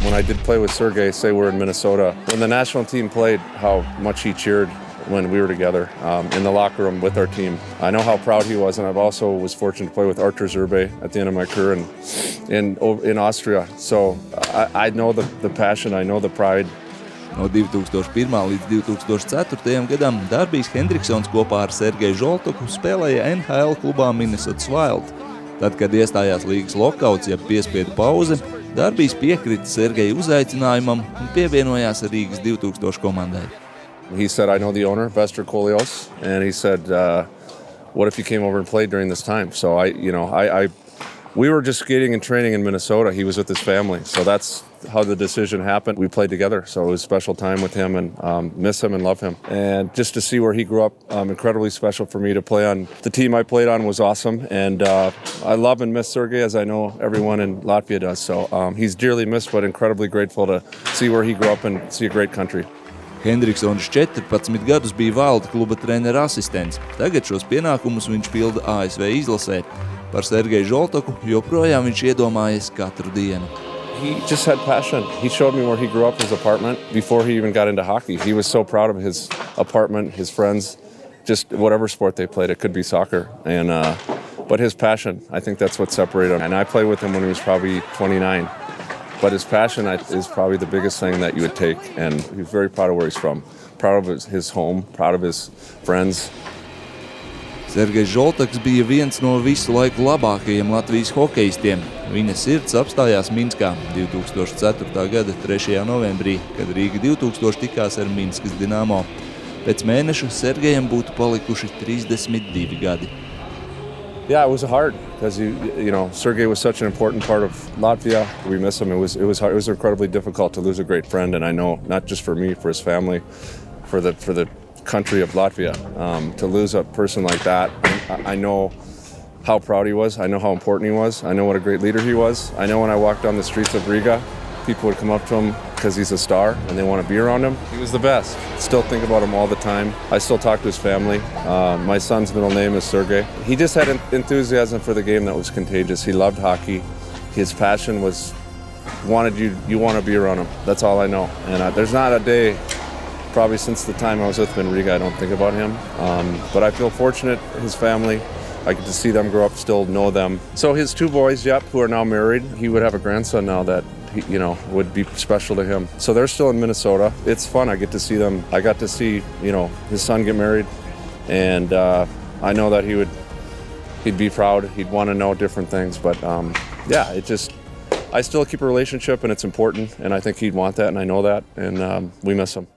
when I did play with Sergej, say we're in Minnesota, when the national team played, how much he cheered when we were together in the locker room with our team. I know how proud he was, and I've also was fortunate to play with Artūru Irbi at the end of my career in Austria. So I know the passion, I know the pride. No 2001. līdz 2004. gadam Dārbijs Hendriksons kopā ar Sergeju Žoltoku spēlēja NHL klubā Minnesotas Wild. Tad, kad iestājās līgas lokauts, jeb piespiedu pauze, Dārbijs piekrita Sergeja uzaicinājumam un pievienojās Rīgas 2000 komandai. He said, I know the owner, Vestor Kolios, and he said, what if you came over and played during this time? So we were just skating and training in Minnesota. He was with his family. So that's how the decision happened. We played together. So it was a special time with him and miss him and love him. And just to see where he grew up, incredibly special for me to play on. The team I played on was awesome. And I love and miss Sergej, as I know everyone in Latvia does. So he's dearly missed, but incredibly grateful to see where he grew up and see a great country. Hendriksons 14 gadus bija Valda kluba trenera asistents. Tagad šos pienākumus viņš pilda ASV izlasē. Par Sergeju Žoltoku joprojām viņš iedomājas katru dienu. He just had passion. He showed me where he grew up, his apartment, before he even got into hockey. He was so proud of his apartment, his friends, just whatever sport they played. It could be soccer. But his passion, I think that's what separated him. And I played with him when he was probably 29. But his passion is probably the biggest thing that you would take. And he's very proud of where he's from. Proud of his home, proud of his friends. Sergejs Žoltoks bija viens no visu laiku labākajiem Latvijas hokejistiem. Viņa sirds apstājās Minskā 2004. gada 3. novembrī, kad Rīga 2000 tikās ar Minskas Dinamo. Pēc mēneša Sergejam būtu palikuši 32 gadi. Yeah, it was hard because Sergej was such an important part of Latvia. We miss him. It was hard. It was incredibly difficult to lose a great friend, and I know not just for me, for his family, for the country of Latvia, to lose a person like that. I know how proud he was. I know how important he was. I know what a great leader he was. I know when I walked down the streets of Riga, people would come up to him because he's a star and they want to be around him. He was the best. Still think about him all the time. I still talk to his family. My son's middle name is Sergej. He just had an enthusiasm for the game that was contagious. He loved hockey. His passion was you want to be around him. That's all I know. And there's not a day, probably since the time I was with him in Riga, I don't think about him. But I feel fortunate, his family, I get to see them grow up, still know them. So his 2 boys, who are now married, he would have a grandson now that would be special to him. So they're still in Minnesota. It's fun. I get to see them. I got to see, his son get married, and I know that he'd be proud. He'd want to know different things, but I still keep a relationship, and it's important, and I think he'd want that, and I know that, and we miss him.